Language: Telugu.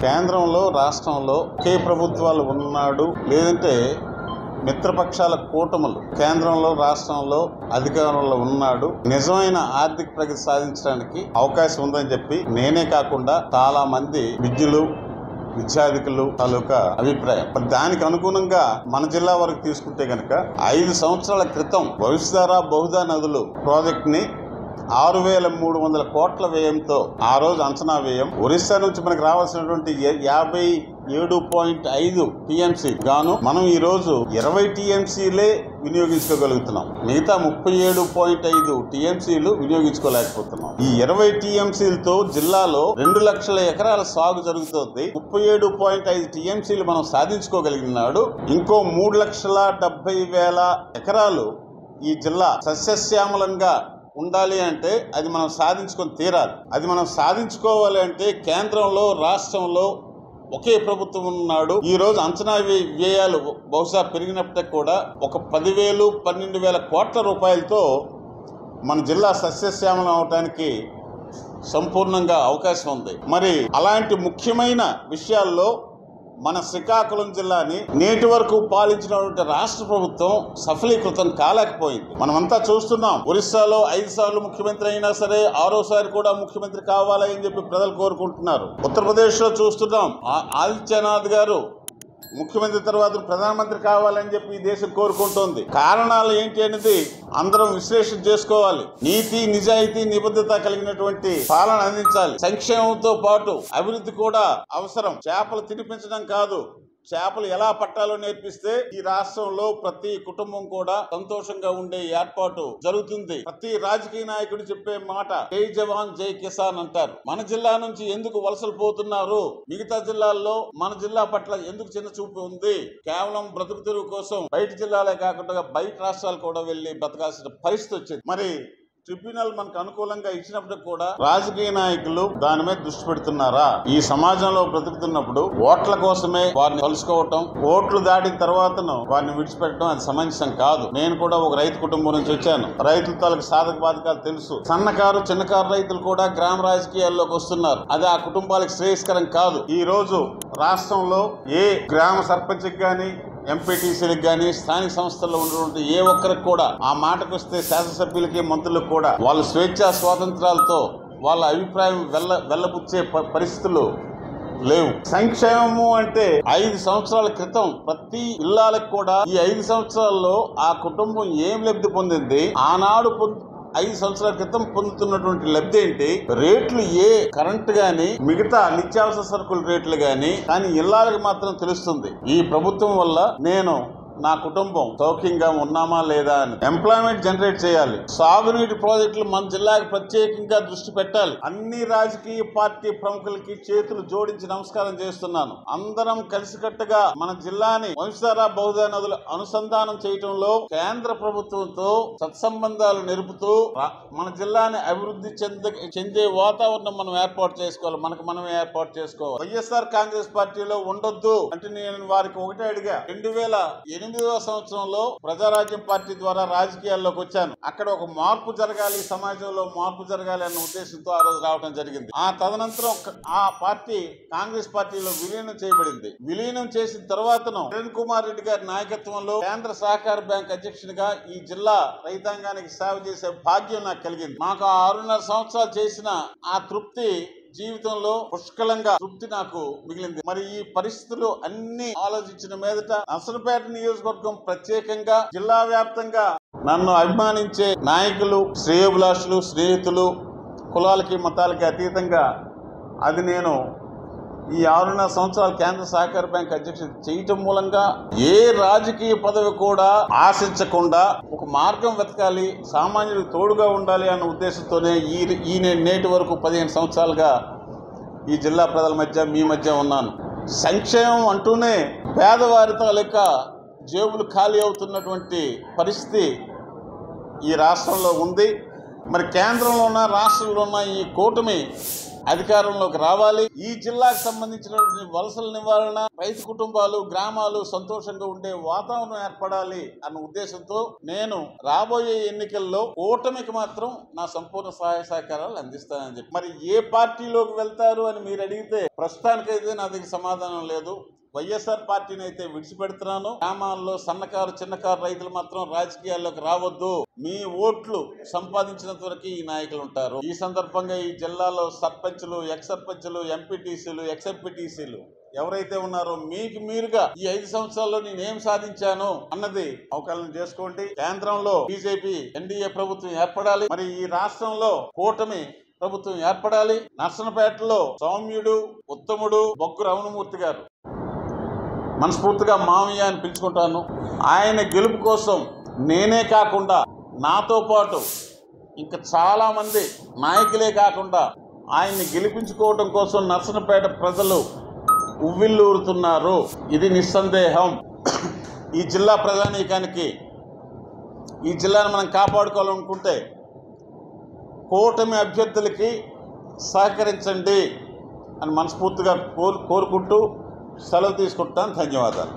కేంద్రంలో రాష్ట్రంలో ఒకే ప్రభుత్వాలు ఉన్నాడు, లేదంటే మిత్రపక్షాల కూటములు కేంద్రంలో రాష్ట్రంలో అధికారంలో ఉన్నాడు, నిజమైన ఆర్థిక ప్రగతి సాధించడానికి అవకాశం ఉందని చెప్పి నేనే కాకుండా చాలా మంది విద్యులు విద్యార్థికులు తాలూకా అభిప్రాయం. దానికి అనుగుణంగా మన జిల్లా వరకు తీసుకుంటే కనుక 5 సంవత్సరాల క్రితం భవిష్యధార బహుదా నదులు ప్రాజెక్ట్ ని 6,300 కోట్ల వ్యయంతో ఆ రోజు అంచనా వ్యయం, ఒరిస్సా నుంచి మనకు రావాల్సినటువంటి 57.5 టీఎంసీ గాను మనం ఈ రోజు 20 టీఎంసీలే వినియోగించుకోగలుగుతున్నాం. మిగతా 37.5 టీఎంసీలు వినియోగించుకోలేకపోతున్నాం. ఈ 20 టీఎంసీలతో జిల్లాలో 2 లక్షల ఎకరాల సాగు జరుగుతుంది. 37.5 టీఎంసీలు మనం సాధించుకోగలిగినాడు. ఇంకో 3,70,000 ఎకరాలు ఈ జిల్లా సస్యశ్యామలంగా ఉండాలి అంటే అది మనం సాధించుకొని తీరాలి. అది మనం సాధించుకోవాలి అంటే కేంద్రంలో రాష్ట్రంలో ఒకే ప్రభుత్వం ఉన్నాడు. ఈ రోజు అంచనా వ్యయాలు బహుశా పెరిగినప్పటికీ కూడా ఒక 10,000 12,000 కోట్ల రూపాయలతో మన జిల్లా సస్యశ్యామలం అవటానికి సంపూర్ణంగా అవకాశం ఉంది. మరి అలాంటి ముఖ్యమైన విషయాల్లో మన శ్రీకాకుళం జిల్లాని నేటి వరకు పాలించినటువంటి రాష్ట్ర ప్రభుత్వం సఫలీకృతం కాలేకపోయింది. మనమంతా చూస్తున్నాం. ఒరిస్సాలో 5 సార్లు ముఖ్యమంత్రి అయినా సరే 6వసారి కూడా ముఖ్యమంత్రి కావాలని చెప్పి ప్రజలు కోరుకుంటున్నారు. ఉత్తరప్రదేశ్ లో చూస్తున్నాం. ఆదిత్యనాథ్ గారు ముఖ్యమంత్రి తర్వాత ప్రధానమంత్రి కావాలని చెప్పి ఈ దేశం కోరుకుంటోంది. కారణాలు ఏంటి అనేది అందరం విశ్లేషణ చేసుకోవాలి. నీతి నిజాయితీ నిబద్ధత కలిగినటువంటి పాలన అందించాలి. సంక్షేమంతో పాటు అభివృద్ధి కూడా అవసరం. చేపలు తినిపించడం కాదు, చేపలు ఎలా పట్టాలో నేర్పిస్తే ఈ రాష్ట్రంలో ప్రతి కుటుంబం కూడా సంతోషంగా ఉండే ఏర్పాటు జరుగుతుంది. ప్రతి రాజకీయ నాయకుడు చెప్పే మాట జై జవాన్ జై కిసాన్ అంటారు. మన జిల్లా నుంచి ఎందుకు వలసలు పోతున్నారు, మిగతా జిల్లాల్లో మన జిల్లా పట్ల ఎందుకు చిన్న చూపు ఉంది, కేవలం బ్రతుకు తెరువు కోసం బయట జిల్లాలే కాకుండా బయట రాష్ట్రాలు కూడా వెళ్లి బతకాల్సిన పరిస్థితి వచ్చింది. మరి ట్రిబ్యునల్ మనకు అనుకూలంగా ఇచ్చినప్పటికి కూడా రాజకీయ నాయకులు దాని మీద దృష్టి పెడుతున్నారా? ఈ సమాజంలో బ్రతుకుతున్నప్పుడు ఓట్ల కోసమే వారిని కలుసుకోవటం, ఓట్లు దాటిన తర్వాతను వారిని విడిచిపెట్టడం అది సమంజసం కాదు. నేను కూడా ఒక రైతు కుటుంబం నుంచి వచ్చాను. రైతుల తాలూకు సాధక బాధకాలు తెలుసు. సన్నకారు చిన్నకారు రైతులు కూడా గ్రామ రాజకీయాల్లోకి వస్తున్నారు. అది ఆ కుటుంబాలకు శ్రేయస్కరం కాదు. ఈ రోజు రాష్ట్రంలో ఏ గ్రామ సర్పంచ్కి గాని ఎంపీటీసీలకు గాని స్థానిక సంస్థల్లో ఉన్నటువంటి ఏ ఒక్కరికి కూడా ఆ మాటకు వస్తే శాసనసభ్యులకి మంత్రులకు కూడా వాళ్ళ స్వేచ్ఛా స్వాతంత్రాలతో వాళ్ళ అభిప్రాయం వెల్లబుచ్చే పరిస్థితులు లేవు. సంక్షేమము అంటే 5 సంవత్సరాల క్రితం ప్రతి ఇల్లాలకు కూడా ఈ 5 సంవత్సరాల్లో ఆ కుటుంబం ఏం లబ్ధి పొందింది, ఆనాడు 5 సంవత్సరాల క్రితం పొందుతున్నటువంటి లబ్ధి ఏంటి, రేట్లు ఏ కరెంట్ గాని మిగతా నిత్యావసర సరుకుల రేట్లు గాని కానీ ఇళ్లకు మాత్రం తెలుస్తుంది. ఈ ప్రభుత్వం వల్ల నేను నా కుటుంబం సౌఖ్యంగా ఉన్నామా లేదా అని ఎంప్లాయ్మెంట్ జనరేట్ చేయాలి. సాగునీటి ప్రాజెక్టులు మన జిల్లాకి ప్రత్యేకంగా దృష్టి పెట్టాలి. అన్ని రాజకీయ పార్టీ ప్రముఖులకి చేతులు జోడించి నమస్కారం చేస్తున్నాను. అందరం కలిసికట్టుగా మన జిల్లాని వంశధార బహుదా నదులు అనుసంధానం చేయటంలో కేంద్ర ప్రభుత్వంతో సత్సంబంధాలు నిలుపుతూ మన జిల్లాని అభివృద్ధి చెందే వాతావరణం మనం ఏర్పాటు చేసుకోవాలి. మనకు మనమే ఏర్పాటు చేసుకోవాలి. వైఎస్ఆర్ కాంగ్రెస్ పార్టీలో ఉండొద్దు అంటే నేను వారికి ఒకటే అడిగా. 2008వ సంవత్సరంలో ప్రజారాజ్యం పార్టీ ద్వారా రాజకీయాల్లోకి వచ్చాను. అక్కడ ఒక మార్పు జరగాలి, సమాజంలో మార్పు జరగాలి అన్న ఉద్దేశంతో ఆ రోజు రావడం జరిగింది. ఆ తదనంతరం ఆ పార్టీ కాంగ్రెస్ పార్టీలో విలీనం చేయబడింది. విలీనం చేసిన తర్వాతను కిరణ్ కుమార్ రెడ్డి గారి నాయకత్వంలో కేంద్ర సహకార బ్యాంక్ అధ్యక్షునిగా ఈ జిల్లా రైతాంగానికి సేవ చేసే భాగ్యం నాకు కలిగింది. మాకు 6.5 సంవత్సరాలు చేసిన ఆ తృప్తి జీవితంలో పుష్కలంగా తృప్తి నాకు మిగిలింది. మరి ఈ పరిస్థితులు అన్ని ఆలోచించిన మీదట నర్సంపేట నియోజకవర్గం ప్రత్యేకంగా జిల్లా వ్యాప్తంగా నన్ను అభిమానించే నాయకులు, శ్రేయోభిలాషులు, స్నేహితులు, కులాలకి మతాలకి అతీతంగా అది నేను ఈ 6.5 సంవత్సరాలు కేంద్ర సహకార బ్యాంక్ అధ్యక్షుడు చేయటం మూలంగా ఏ రాజకీయ పదవి కూడా ఆశించకుండా ఒక మార్గం వెతకాలి, సామాన్యులకు తోడుగా ఉండాలి అన్న ఉద్దేశంతోనే ఈ నేటి వరకు 15 సంవత్సరాలుగా ఈ జిల్లా ప్రజల మధ్య మీ మధ్య ఉన్నాను. సంక్షేమం అంటూనే పేదవారితో లెక్క జేబులు ఖాళీ అవుతున్నటువంటి పరిస్థితి ఈ రాష్ట్రంలో ఉంది. మరి కేంద్రంలో ఉన్న రాష్ట్రంలో ఉన్న ఈ కూటమి అధికారంలోకి రావాలి. ఈ జిల్లాకు సంబంధించినటువంటి వలసల నివారణ, రైతు కుటుంబాలు, గ్రామాలు సంతోషంగా ఉండే వాతావరణం ఏర్పడాలి అన్న ఉద్దేశంతో నేను రాబోయే ఎన్నికల్లో కూటమికి మాత్రం నా సంపూర్ణ సహాయ సహకారాలు అందిస్తానని చెప్పి, మరి ఏ పార్టీలోకి వెళ్తారు అని మీరు అడిగితే ప్రస్తుతానికైతే నా దగ్గర సమాధానం లేదు. వైఎస్ఆర్ పార్టీని అయితే విడిచిపెడుతున్నాను. గ్రామాల్లో సన్నకారు చిన్నకారు రైతులు మాత్రం రాజకీయాల్లోకి రావద్దు. మీ ఓట్లు సంపాదించినంత వరకు ఈ నాయకులు ఉంటారు. ఈ సందర్భంగా ఈ జిల్లాలో సర్పంచులు, ఎక్స్ సర్పంచులు, ఎంపీటీసీలు, ఎక్స్ ఎంపీటీసీలు ఎవరైతే ఉన్నారో మీకు మీరుగా ఈ 5 సంవత్సరాల్లో నేనేం సాధించాను అన్నది అవకలనం చేసుకోండి. కేంద్రంలో బీజేపీ ఎన్డీఏ ప్రభుత్వం ఏర్పడాలి. మరి ఈ రాష్ట్రంలో కూటమి ప్రభుత్వం ఏర్పడాలి. నర్సనపేటలో సౌమ్యుడు, ఉత్తముడు బొగ్గు రమణమూర్తి గారు మనస్ఫూర్తిగా మామయ్య అని పిలుచుకుంటాను. ఆయన గెలుపు కోసం నేనే కాకుండా నాతో పాటు ఇంకా చాలా మంది నాయకులే కాకుండా ఆయన్ని గెలిపించుకోవడం కోసం నర్సనపేట ప్రజలు ఉవ్విల్లూరుతున్నారు. ఇది నిస్సందేహం. ఈ జిల్లా ప్రజానీకానికి ఈ జిల్లాను మనం కాపాడుకోవాలనుకుంటే కూటమి అభ్యర్థులకి సహకరించండి అని మనస్ఫూర్తిగా కోరుకుంటూ సెలవు తీసుకుంటాను. ధన్యవాదాలు.